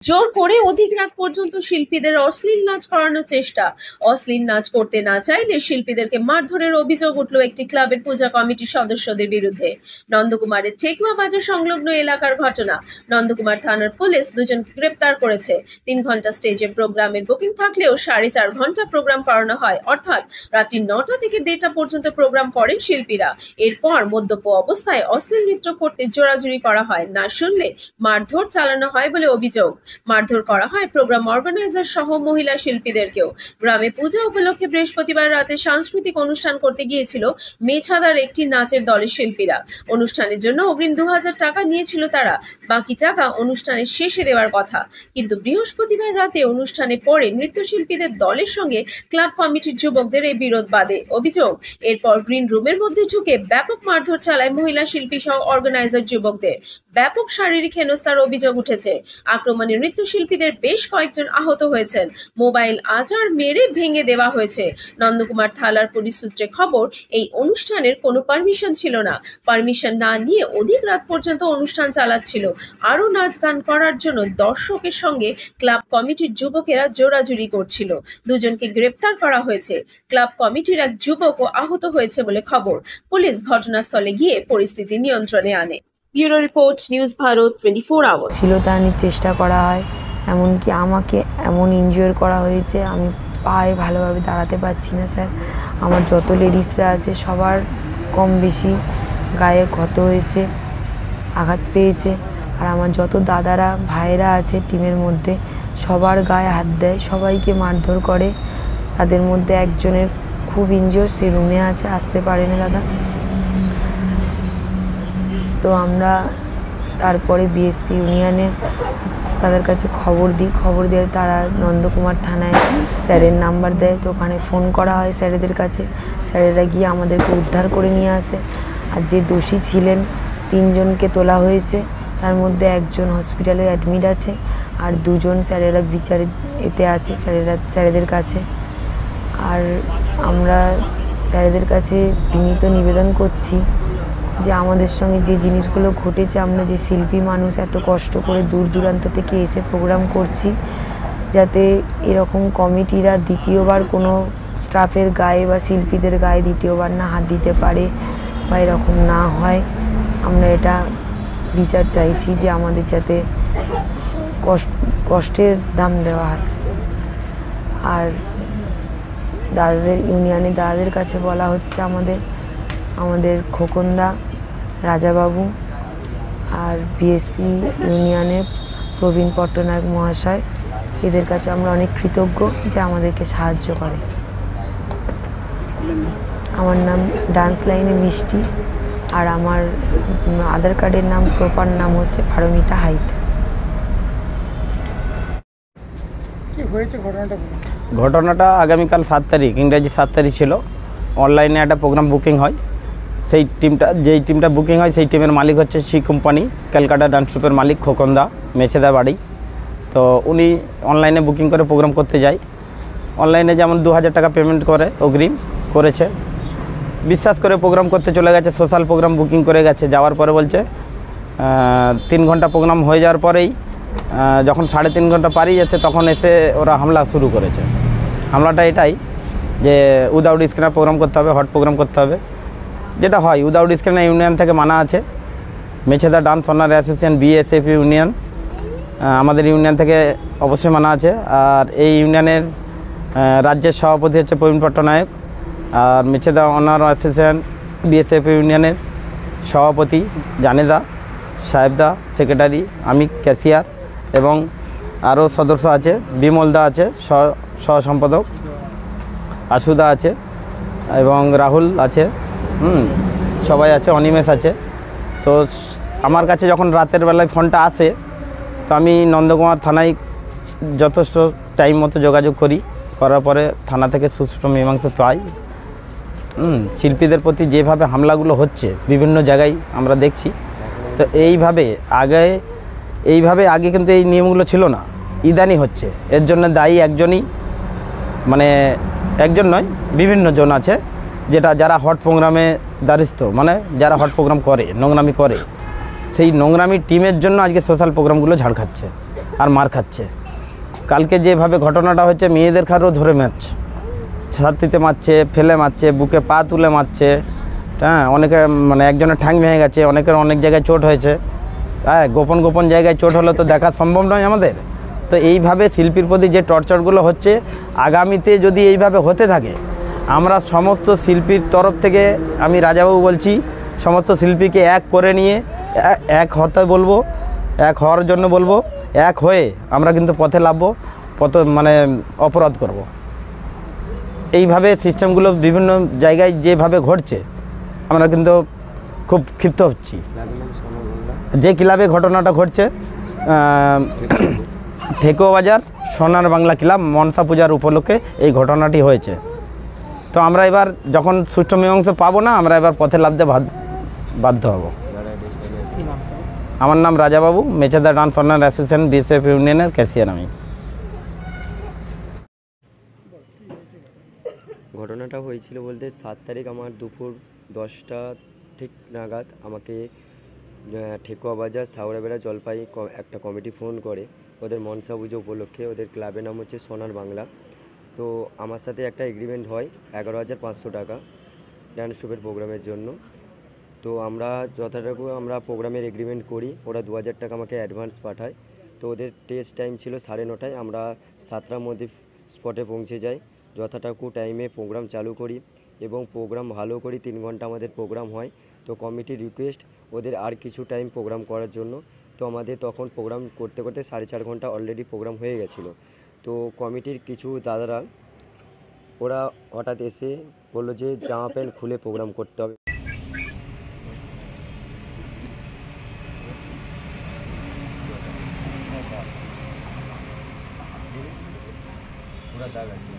জোর করে অধিক রাত পর্যন্ত শিল্পীদের অশ্লীল নাচ করানোর চেষ্টা। অশ্লীল নাচ করতে না চাইলে শিল্পীদেরকে মারধরের অভিযোগ উঠল একটি ক্লাবের পূজা কমিটির সদস্যদের বিরুদ্ধে। নন্দকুমারের ঠেকুয়া বাজার সংলগ্ন এলাকার ঘটনা। নন্দকুমার থানার পুলিশ দুজনকে গ্রেপ্তার করেছে। 3 ঘন্টা স্টেজে প্রোগ্রামের বুকিং থাকলেও 4.5 ঘন্টা প্রোগ্রাম করানো হয়, অর্থাৎ রাত্রি 9টা থেকে 1:30টা পর্যন্ত প্রোগ্রাম করেন শিল্পীরা। এরপর মদ্যপ অবস্থায় অশ্লীল নৃত্য করতে জোরাজুরি করা হয়, না শুনলে মারধর চালানো হয় বলে অভিযোগ। মারধর করা হয় প্রোগ্রাম অর্গানাইজার সহ মহিলা শিল্পীদেরকেও। গ্রামে পূজা উপলক্ষে বৃহস্পতিবার রাতে সাংস্কৃতিক অনুষ্ঠান করতে গিয়েছিল মেছাদার একটি নাচের দলের শিল্পীরা। অনুষ্ঠানের জন্য অগ্রিম 2000 টাকা নিয়েছিল তারা। বাকি টাকা অনুষ্ঠানের শেষে দেওয়ার কথা, কিন্তু বৃহস্পতিবার রাতে অনুষ্ঠানে পরে নৃত্যশিল্পীদের দলের সঙ্গে ক্লাব কমিটির যুবকদের এই বিরোধ বাধে। অভিযোগ, এরপর গ্রিন রুমের মধ্যে ঢুকে ব্যাপক মারধর চালায় মহিলা শিল্পী সহ অর্গানাইজার যুবকদের। ব্যাপক শারীরিক হেনস্থার অভিযোগ উঠেছে। আক্রমণে নৃত্যশিল্পীদের বেশ কয়েকজন আহত হয়েছেন। মোবাইল আচার মেরে ভেঙে দেওয়া হয়েছে। নন্দকুমার থানার পুলিশ সূত্রে খবর, এই অনুষ্ঠানের কোনো পারমিশন ছিল না। পারমিশন না নিয়ে অধিক রাত পর্যন্ত অনুষ্ঠান চালাচ্ছিল। আরও নাচ গান করার জন্য দর্শকের সঙ্গে ক্লাব কমিটির যুবকেরা জোরাজুরি করছিল। দুজনকে গ্রেপ্তার করা হয়েছে। ক্লাব কমিটির এক যুবকও আহত হয়েছে বলে খবর। পুলিশ ঘটনাস্থলে গিয়ে পরিস্থিতি নিয়ন্ত্রণে আনে। Bureau report, news Bharat 24 hours. শ্লীলতাহানির চেষ্টা করা হয়, এমনকি আমাকে এমন ইনজিওর করা হয়েছে, আমি পায়ে ভালোভাবে দাঁড়াতে পারছি না স্যার। আমার যত লেডিসরা আছে সবার কম বেশি গায়ে ক্ষত হয়েছে, আঘাত পেয়েছে। আর আমার যত দাদারা ভাইয়েরা আছে টিমের মধ্যে সবার গায়ে হাত দেয়, সবাইকে মারধর করে। তাদের মধ্যে একজনের খুব ইনজিওর, সে রুমে আছে, আসতে পারে না দাদা। তো আমরা তারপরে বিএসপি ইউনিয়নে তাদের কাছে খবর দিই। খবর দিয়ে তারা নন্দকুমার থানায় স্যারের নাম্বার দেয়, তো ওখানে ফোন করা হয় স্যারেদের কাছে। স্যারেরা গিয়ে আমাদেরকে উদ্ধার করে নিয়ে আসে। আর যে দোষী ছিলেন 3 জনকে তোলা হয়েছে, তার মধ্যে একজন হসপিটালে অ্যাডমিট আছে, আর 2 জন স্যারেরা বিচারে এতে আছে স্যারেদের কাছে। আর আমরা স্যারেদের কাছে বিনীত নিবেদন করছি যে আমাদের সঙ্গে যে জিনিসগুলো ঘটেছে, আমরা যে শিল্পী মানুষ এত কষ্ট করে দূর দূরান্ত থেকে এসে প্রোগ্রাম করছি, যাতে এরকম কমিটিরা দ্বিতীয়বার কোনো স্টাফের গায়ে বা শিল্পীদের গায়ে দ্বিতীয়বার না হাত দিতে পারে বা এরকম না হয়। আমরা এটা বিচার চাইছি যে আমাদের যাতে কষ্টের দাম দেওয়া হয়। আর দাদাদের ইউনিয়নে দাদাদের কাছে বলা হচ্ছে আমাদের খোকনদা, রাজাবাবু আর বিএসপি ইউনিয়নের প্রবীণ পট্টনায়ক মহাশয়, এদের কাছে আমরা অনেক কৃতজ্ঞ যে আমাদেরকে সাহায্য করে। আমার নাম ডান্স লাইনে মিষ্টি, আর আমার আধার কার্ডের নাম প্রপার নাম হচ্ছে পারমিতা হাইত। ঘটনাটা আগামীকাল 7 তারিখ, ইংরাজি 7 তারিখ ছিল। অনলাইনে একটা প্রোগ্রাম বুকিং হয়। যেই টিমটা বুকিং হয় সেই টিমের মালিক হচ্ছে সি কোম্পানি, ক্যালকাটা ডান্স ট্রুপের মালিক খোকনদা, মেছেদা বাড়ি। তো উনি অনলাইনে বুকিং করে প্রোগ্রাম করতে যায়। অনলাইনে যেমন 2000 টাকা পেমেন্ট করে অগ্রিম করেছে, বিশ্বাস করে প্রোগ্রাম করতে চলে গেছে। সোশ্যাল প্রোগ্রাম বুকিং করে গেছে, যাওয়ার পরে বলছে 3 ঘন্টা প্রোগ্রাম হয়ে যাওয়ার পরেই যখন 3.5 ঘন্টা পারিয়ে যাচ্ছে তখন এসে ওরা হামলা শুরু করেছে। হামলাটা এটাই যে উইদাউট স্ক্যানার প্রোগ্রাম করতে হবে, হট প্রোগ্রাম করতে হবে, যেটা হয়। উইদাউট স্ক্যানার ইউনিয়ন থেকে মানা আছে, Mecheda dance owner association BSF union, আমাদের ইউনিয়ন থেকে অবশ্যই মানা আছে। আর এই ইউনিয়নের রাজ্যের সভাপতি হচ্ছে প্রবীণ পট্টনায়ক, আর মেছেদা অনার অ্যাসোসিয়েশন বিএসএফ ইউনিয়নের সভাপতি জানেদা, সাহেবদা, সেক্রেটারি, আমি ক্যাশিয়ার, এবং আরও সদস্য আছে। বিমলদা আছে সহ সম্পাদক, আশুদা আছে এবং রাহুল আছে, সবাই আছে, অনিমেষ আছে। তো আমার কাছে যখন রাতের বেলায় ফোনটা আসে, তো আমি নন্দকুমার থানায় যথেষ্ট টাইম মতো যোগাযোগ করার পরে থানা থেকে সুষ্ঠু মীমাংসা পাই। শিল্পীদের প্রতি যেভাবে হামলাগুলো হচ্ছে বিভিন্ন জায়গায় আমরা দেখছি। তো এইভাবে আগে কিন্তু এই নিয়মগুলো ছিল না, ইদানি হচ্ছে। এর জন্য দায়ী একজনই, মানে একজন নয়, বিভিন্ন জন আছে, যারা হট প্রোগ্রামে দাঁড়িস্ত, মানে যারা হট প্রোগ্রাম করে, নোংরামি করে, সেই নোংরামি টিমের জন্য আজকে সোশ্যাল প্রোগ্রামগুলো ঝাড় খাচ্ছে। আর মার খাচ্ছে। কালকে যেভাবে ঘটনাটা হচ্ছে, মেয়েদের কারও ধরে মারছে, ছাতিতে মারছে, ফেলে মারছে, বুকে পা তুলে মারছে। হ্যাঁ, অনেকের মানে একজনের ঠ্যাং ভেঙে গেছে, অনেকের অনেক জায়গায় চোট হয়েছে। হ্যাঁ, গোপন গোপন জায়গায় চোট হলে তো দেখা সম্ভব নয় আমাদের। তো এইভাবে শিল্পীর প্রতি যে টর্চারগুলো হচ্ছে, আগামীতে যদি এইভাবে হতে থাকে, আমরা সমস্ত শিল্পীর তরফ থেকে, আমি রাজাবাবু বলছি, সমস্ত শিল্পীকে এক করে নিয়ে এক হতে বলবো, এক হওয়ার জন্য বলবো। এক হয়ে আমরা কিন্তু পথে নামবো, মানে অপরাধ করব। এইভাবে সিস্টেমগুলো বিভিন্ন জায়গায় যেভাবে ঘটছে, আমরা কিন্তু খুব ক্ষিপ্ত হচ্ছি। যে ক্লাবে ঘটনাটা ঘটছে, ঠেকুয়া বাজার সোনার বাংলা ক্লাব, মনসা পূজার উপলক্ষে এই ঘটনাটি হয়েছে। তো আমরা এবার যখন সুষ্ঠু মীমাংসা পাবো না, আমরা এবার পথে নামতে বাধ্য হব। আমার নাম Rajababu, Mecheda dance owner association BSF ইউনিয়নের ক্যাশিয়ার আমি। ঘটনাটা হয়েছিল বলতে 7 তারিখ আমার দুপুর 10টা ঠিক নাগাদ আমাকে ঠেকুয়া বাজার সাউরাবেড়া জলপাই একটা কমিটি ফোন করে, ওদের মনসা পুজো উপলক্ষে। ওদের ক্লাবের নাম হচ্ছে সোনার বাংলা। তো আমার সাথে একটা এগ্রিমেন্ট হয় 11,500 টাকা ডান্স ট্রুপের প্রোগ্রামের জন্য। তো আমরা যথাটুকু আমরা প্রোগ্রামের এগ্রিমেন্ট করি, ওরা 2,000 টাকা আমাকে অ্যাডভান্স পাঠায়। তো ওদের টেস্ট টাইম ছিল 9:30, আমরা 7টার মধ্যে স্পটে পৌঁছে যাই। যথাটুকু টাইমে প্রোগ্রাম চালু করি এবং প্রোগ্রাম ভালো করি। 3 ঘন্টা আমাদের প্রোগ্রাম হয়। তো কমিটির রিকোয়েস্ট ওদের আর কিছু টাইম প্রোগ্রাম করার জন্য। তো আমাদের তখন প্রোগ্রাম করতে করতে 4.5 ঘন্টা অলরেডি প্রোগ্রাম হয়ে গেছিলো। তো কমিটির কিছু দাদারা ওরা হঠাৎ এসে বললো যে জামা প্যান্ট খুলে প্রোগ্রাম করতে হবে। পুরা দাগ আছে।